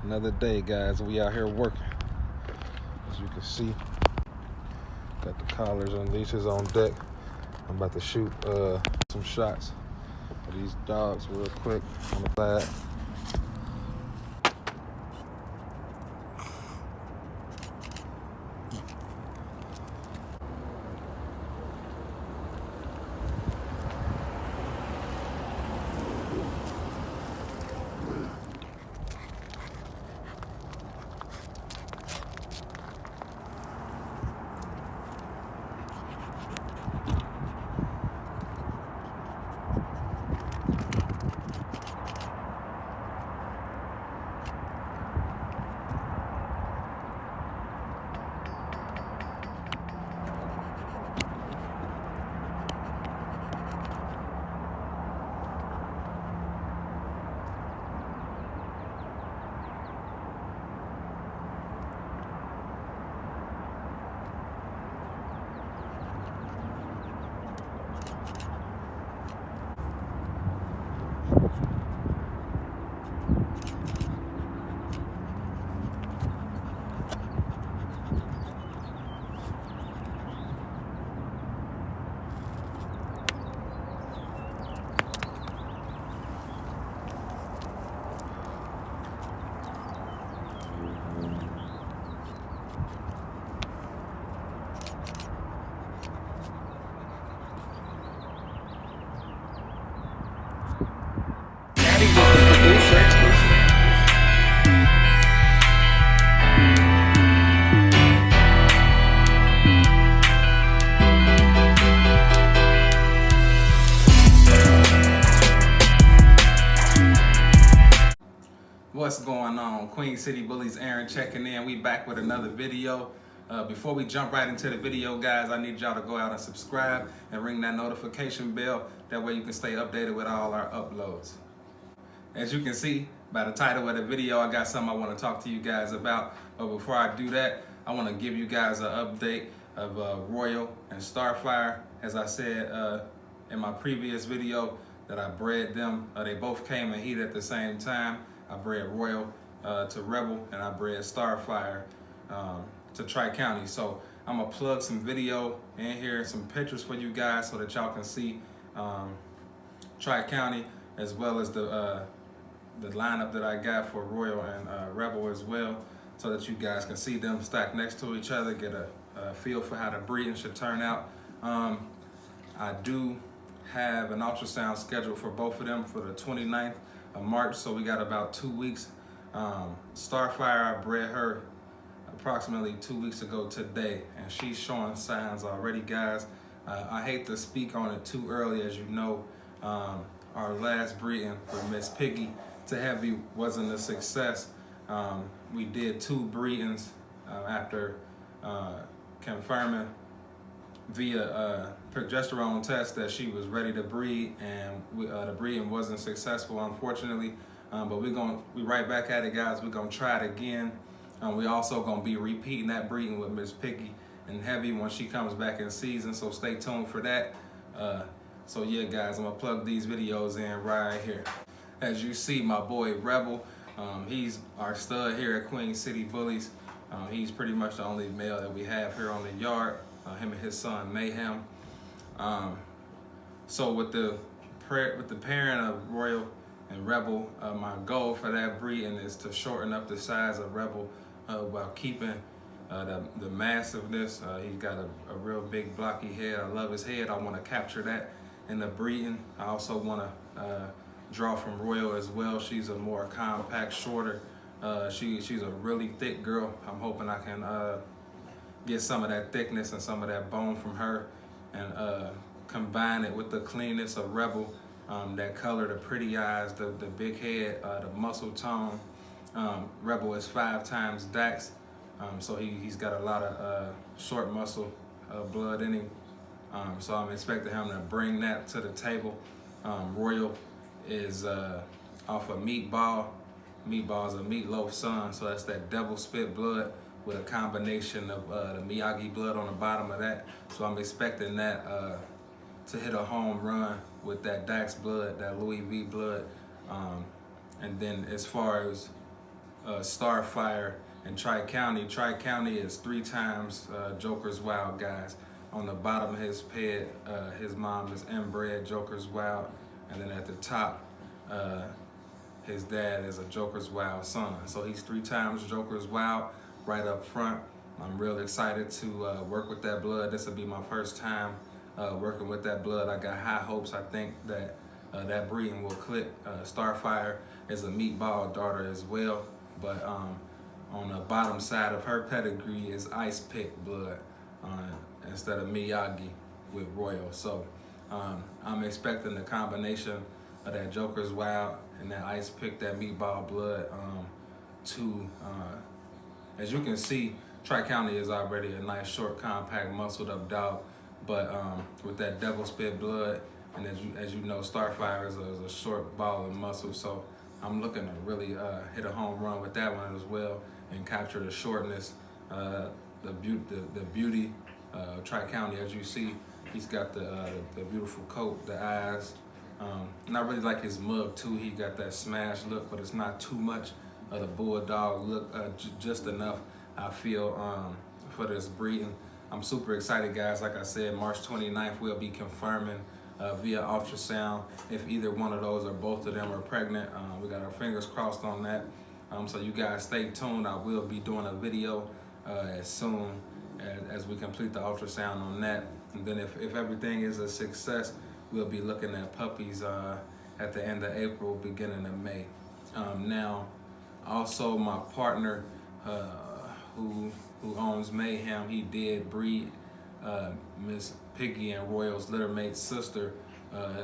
Another day, guys. We out here working. As you can see, got the collars and leashes on deck. I'm about to shoot some shots of these dogs real quick on the side. What's going on? Queen City Bullies, Aaron checking in. We back with another video. Before we jump right into the video, guys, I need y'all to go out and subscribe and ring that notification bell. That way you can stay updated with all our uploads. As you can see by the title of the video, I got something I want to talk to you guys about. But before I do that, I want to give you guys an update of Royal and Starfire. As I said in my previous video that I bred them, they both came in heat at the same time. I bred Royal to Rebel, and I bred Starfire to Tri-County. So I'm gonna plug some video in here, some pictures for you guys so that y'all can see Tri-County as well as the lineup that I got for Royal and Rebel as well, so that you guys can see them stacked next to each other, get a feel for how the breeding should turn out. I do have an ultrasound scheduled for both of them for the 29th of March, so we got about 2 weeks. Starfire, I bred her approximately 2 weeks ago today, and she's showing signs already, guys. I hate to speak on it too early. As you know, our last breeding with Miss Piggy to Heavy wasn't a success. We did 2 breedings after confirming via progesterone test that she was ready to breed, and the breeding wasn't successful, unfortunately. But we right back at it, guys. We're gonna try it again. We also gonna be repeating that breeding with Miss Piggy and Heavy when she comes back in season, so stay tuned for that. So yeah, guys, I'm gonna plug these videos in right here. As you see, my boy Rebel, he's our stud here at Queen City Bullies. He's pretty much the only male that we have here on the yard. Him and his son Mayhem. So with the pairing of Royal and Rebel, my goal for that breeding is to shorten up the size of Rebel while keeping the massiveness. He's got a real big blocky head. I love his head. I want to capture that in the breeding. I also want to draw from Royal as well. She's a more compact, shorter. She's a really thick girl. I'm hoping I can get some of that thickness and some of that bone from her, and combine it with the cleanness of Rebel, that color, the pretty eyes, the big head, the muscle tone. Rebel is 5 times Dax, so he's got a lot of short muscle blood in him. So I'm expecting him to bring that to the table. Royal is off of Meatball. Meatball's a Meatloaf son, so that's that double spit blood with a combination of the Miyagi blood on the bottom of that. So I'm expecting that to hit a home run with that Dax blood, that Louis V blood. And then as far as Starfire in Tri-County. Tri-County is 3 times Joker's Wild, guys. On the bottom of his head, his mom is inbred Joker's Wild, and then at the top, his dad is a Joker's Wild son. So he's 3 times Joker's Wild right up front. I'm real excited to work with that blood. This will be my first time working with that blood. I got high hopes. I think that that breeding will click. Starfire is a meatball daughter as well, but on the bottom side of her pedigree is Ice Pick blood instead of Miyagi with Royal. So I'm expecting the combination of that Joker's Wild and that Ice Pick, that meatball blood as you can see, Tri-County is already a nice, short, compact, muscled up dog, but with that double spit blood, and as you know, Starfire is a short ball of muscle, so I'm looking to really hit a home run with that one as well and capture the shortness, the beauty. Tri-County, as you see, he's got the beautiful coat, the eyes. And I really like his mug too. He got that smash look, but it's not too much of the bulldog look, just enough, I feel, for this breeding. I'm super excited, guys. Like I said, March 29th, we'll be confirming via ultrasound if either one of those or both of them are pregnant. We got our fingers crossed on that. So you guys stay tuned. I will be doing a video as soon as we complete the ultrasound on that. And then if everything is a success, we'll be looking at puppies at the end of April, beginning of May. Now, also my partner who owns Mayhem, he did breed Miss Piggy and Royal's littermate sister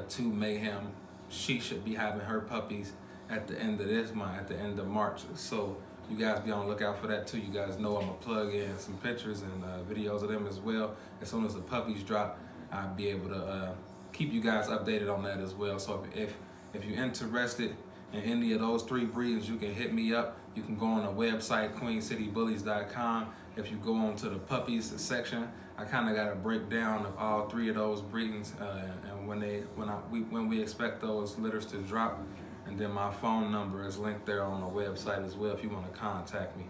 to Mayhem. She should be having her puppies at the end of this month, at the end of March. So you guys be on the lookout for that too. You guys know I'm gonna plug in some pictures and videos of them as well. As soon as the puppies drop, I'll be able to keep you guys updated on that as well. So if you're interested in any of those 3 breeds, you can hit me up. You can go on the website, queencitybullies.com. If you go on to the puppies section, I kind of got a breakdown of all 3 of those breedings and when we expect those litters to drop. And then my phone number is linked there on the website as well if you want to contact me.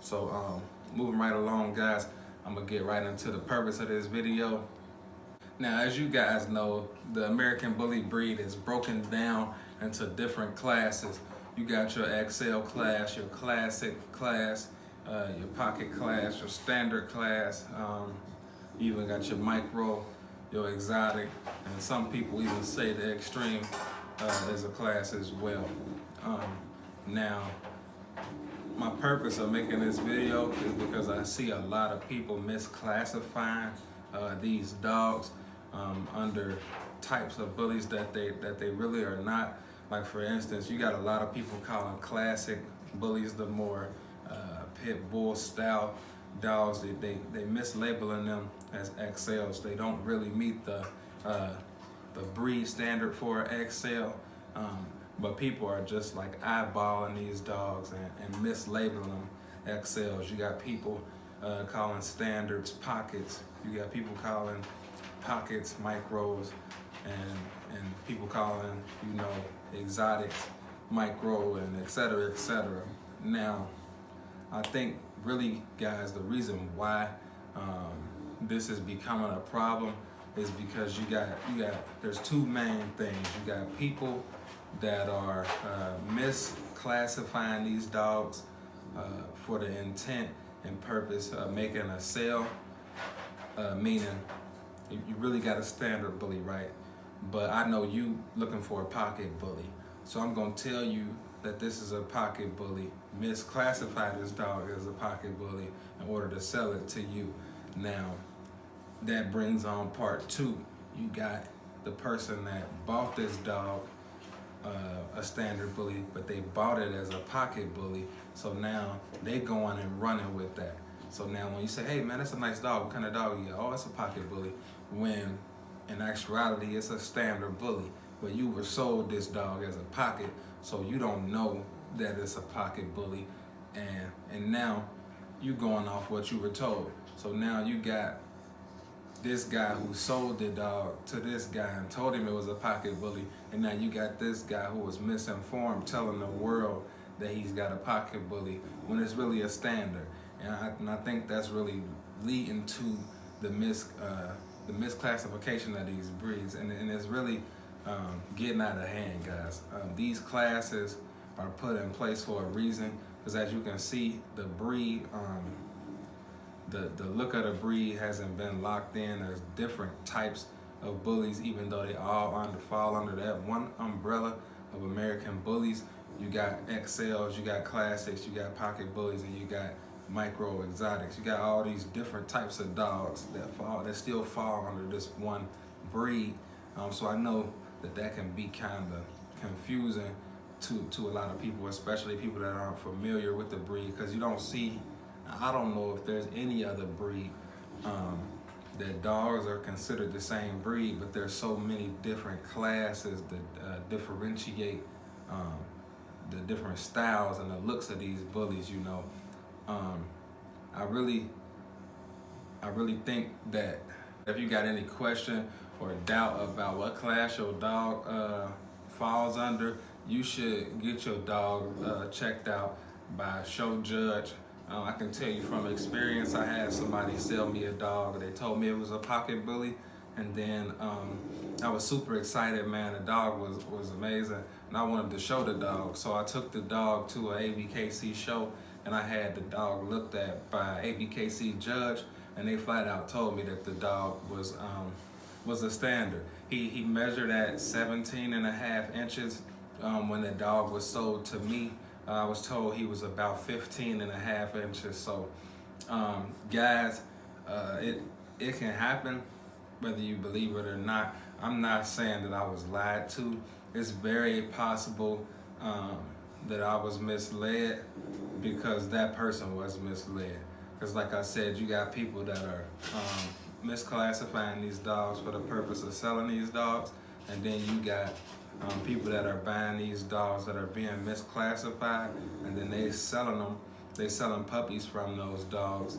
So moving right along, guys, I'm gonna get right into the purpose of this video. Now, as you guys know, the American Bully breed is broken down into different classes. You got your XL class, your classic class, your pocket class, your standard class. You even got your micro, your exotic, and some people even say the extreme is a class as well. Now, my purpose of making this video is because I see a lot of people misclassifying these dogs under types of bullies that they really are not. Like, for instance, you got a lot of people calling classic bullies the more pit bull style dogs. They mislabeling them as XLs. They don't really meet the breed standard for XL. But people are just like eyeballing these dogs and mislabeling them XLs. You got people calling standards pockets. You got people calling pockets micros, and people calling, you know, exotics micro, and et cetera, et cetera. Now, I think really, guys, the reason why this is becoming a problem is because you got there's 2 main things. You got people that are misclassifying these dogs for the intent and purpose of making a sale, meaning you really got a standard bully, right? But I know you looking for a pocket bully. So I'm gonna tell you that this is a pocket bully, misclassify this dog as a pocket bully in order to sell it to you. Now, that brings on part 2. You got the person that bought this dog a standard bully, but they bought it as a pocket bully. So now they going and running with that. So now when you say, hey man, that's a nice dog, what kind of dog you got? Oh, it's a pocket bully. When in actuality, it's a standard bully. But you were sold this dog as a pocket, so you don't know that it's a pocket bully. And now you going off what you were told. So now you got this guy who sold the dog to this guy and told him it was a pocket bully, and now you got this guy who was misinformed telling the world that he's got a pocket bully when it's really a standard. And I think that's really leading to the misclassification of these breeds, and it's really getting out of hand, guys. These classes are put in place for a reason, because as you can see, the breed, the look of the breed hasn't been locked in. There's different types of bullies, even though they all fall under that one umbrella of American bullies. You got XLs, you got classics, you got pocket bullies, and you got micro exotics. You got all these different types of dogs that still fall under this one breed. So I know that can be kind of confusing to a lot of people, especially people that aren't familiar with the breed, because you don't see, I don't know if there's any other breed that dogs are considered the same breed, but there's so many different classes that differentiate the different styles and the looks of these bullies, you know. I really think that if you got any question or doubt about what class your dog falls under, you should get your dog checked out by a show judge. I can tell you from experience, I had somebody sell me a dog. They told me it was a pocket bully, and then I was super excited, man. The dog was amazing, and I wanted to show the dog. So I took the dog to an ABKC show, and I had the dog looked at by an ABKC judge, and they flat out told me that the dog was a standard. He measured at 17.5 inches. When the dog was sold to me, I was told he was about 15.5 inches. So, guys, it can happen whether you believe it or not. I'm not saying that I was lied to. It's very possible that I was misled, because that person was misled. Because like I said, you got people that are misclassifying these dogs for the purpose of selling these dogs, and then you got people that are buying these dogs that are being misclassified, and then they selling puppies from those dogs,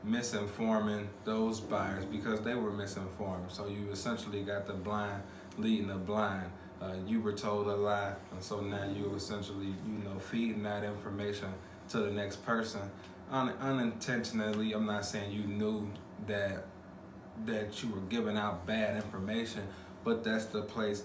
misinforming those buyers because they were misinformed. So you essentially got the blind leading the blind. You were told a lie, and so now you're essentially, feeding that information to the next person unintentionally. I'm not saying you knew that you were giving out bad information, but that's the place,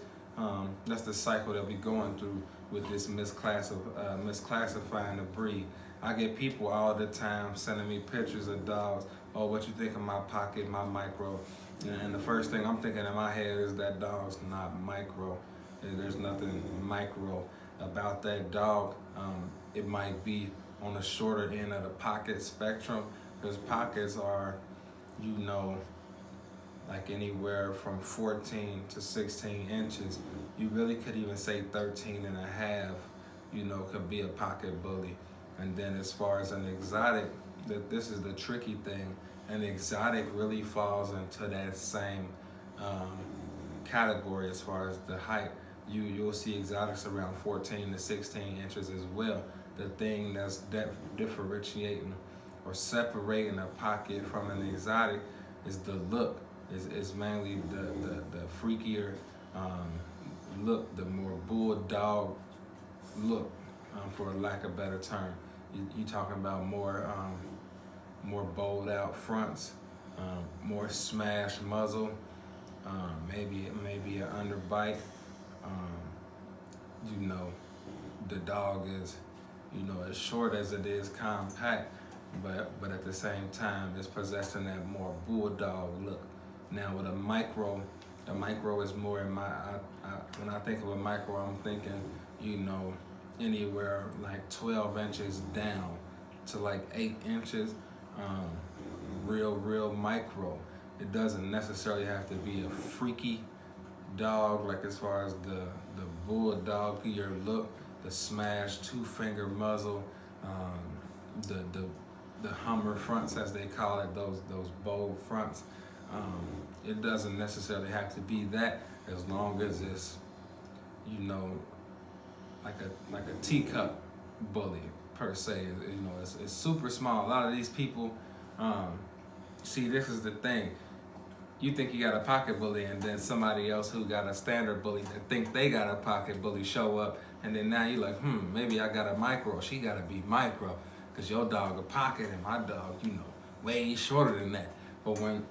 that's the cycle that we're going through with this misclassifying the breed. I get people all the time sending me pictures of dogs. Oh, what you think of my pocket, my micro? And the first thing I'm thinking in my head is that dog's not micro. There's nothing micro about that dog. It might be on the shorter end of the pocket spectrum, because pockets are, like anywhere from 14 to 16 inches. You really could even say 13.5, could be a pocket bully. And then as far as an exotic, this is the tricky thing. An exotic really falls into that same category as far as the height. You'll see exotics around 14 to 16 inches as well. The thing that's differentiating or separating a pocket from an exotic is the look. Is mainly the freakier look, the more bulldog look, for lack of a better term. You talking about more bowled out fronts, more smashed muzzle, maybe an underbite. The dog is, as short as it is compact, but at the same time it's possessing that more bulldog look. Now with a micro is more in my, when I think of a micro, I'm thinking, anywhere like 12 inches down to like 8 inches, real micro. It doesn't necessarily have to be a freaky dog, like as far as the bulldog-ier look, the smashed 2-finger muzzle, the Hummer fronts as they call it, those bold fronts. It doesn't necessarily have to be that, as long as it's, like a teacup bully per se. It's super small. A lot of these people, see, this is the thing. you think you got a pocket bully, and then somebody else who got a standard bully that think they got a pocket bully show up, and then now you're like, maybe I got a micro. She gotta be micro, cause your dog a pocket and my dog, way shorter than that. But when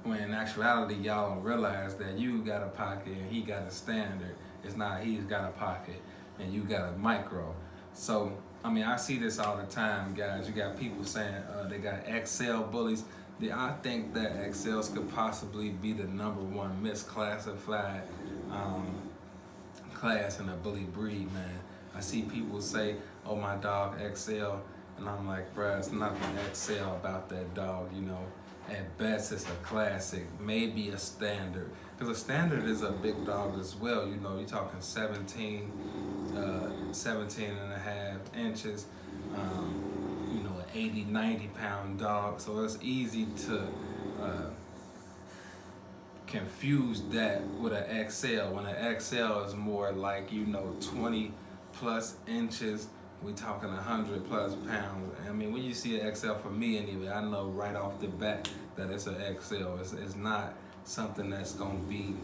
in actuality y'all don't realize that you got a pocket and he got a standard, it's not he's got a pocket and you got a micro. So I mean, I see this all the time, guys. You got people saying they got XL bullies. I think that XLs could possibly be the #1 misclassified class in a bully breed, man. I see people say, oh, my dog XL, and I'm like, bruh, it's nothing XL about that dog, At best, it's a classic, maybe a standard. Because a standard is a big dog as well, you're talking 17 and a half inches, an 80, 90-pound dog. So it's easy to confuse that with an XL. When an XL is more like, 20 plus inches, we talking 100 plus pounds. I mean, when you see an XL, for me anyway, I know right off the bat that it's an XL. It's not something that's gonna be,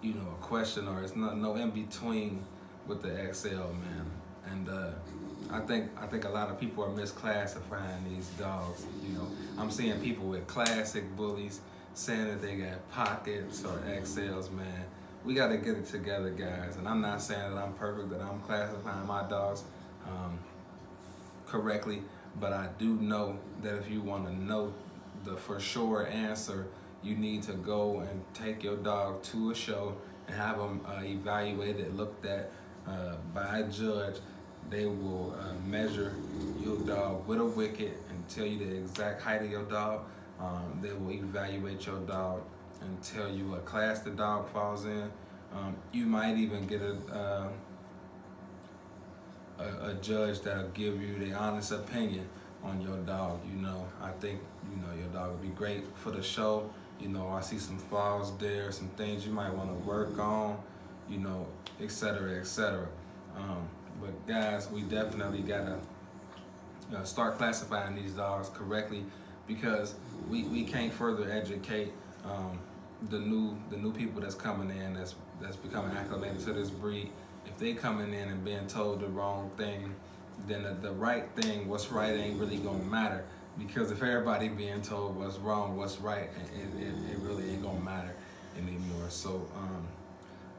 a question, or it's no in between with the XL, man. And I think a lot of people are misclassifying these dogs. I'm seeing people with classic bullies saying that they got pockets or XLs, man. We got to get it together, guys. And I'm not saying that I'm perfect, that I'm classifying my dogs correctly, but I do know that if you want to know the for sure answer, you need to go and take your dog to a show and have them evaluated, looked at by a judge. They will measure your dog with a wicket and tell you the exact height of your dog. They will evaluate your dog and tell you what class the dog falls in. You might even get a judge that'll give you the honest opinion on your dog. I think your dog will be great for the show. I see some flaws there, some things you might want to work on, et cetera, et cetera. But guys, we definitely gotta start classifying these dogs correctly, because we can't further educate the new people that's coming in, that's becoming acclimated to this breed. If they coming in and being told the wrong thing, then the right thing, what's right, ain't really gonna matter. Because if everybody being told what's wrong, what's right, it really ain't gonna matter anymore. So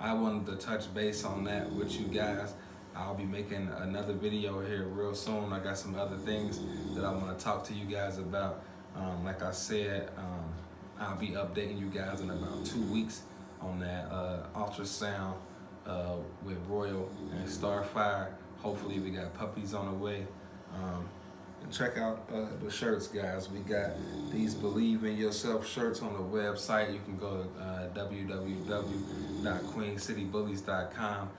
I wanted to touch base on that with you guys. I'll be making another video here real soon. I got some other things that I want to talk to you guys about. Like I said, I'll be updating you guys in about 2 weeks on that ultrasound with Royal and Starfire. Hopefully we got puppies on the way. And check out the shirts, guys. We got these Believe in Yourself shirts on the website. You can go to www.queencitybullies.com.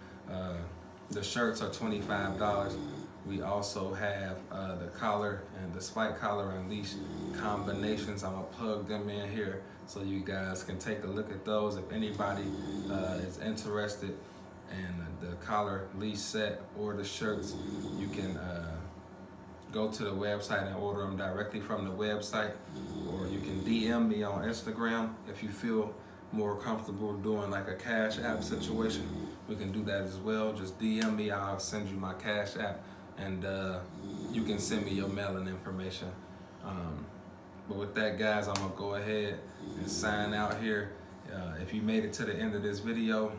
The shirts are $25. We also have the collar and the spike collar and leash combinations. I'm gonna plug them in here so you guys can take a look at those. If anybody is interested in the collar leash set or the shirts, you can go to the website and order them directly from the website, or you can DM me on Instagram if you feel more comfortable doing like a Cash App situation. We can do that as well. Just DM me, I'll send you my Cash App, and you can send me your mailing information. But with that, guys, I'm gonna go ahead and sign out here. If you made it to the end of this video,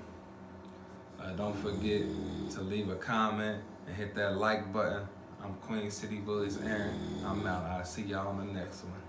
don't forget to leave a comment and hit that like button. I'm Queen City Bullies Aaron. I'm out. I'll see y'all on the next one.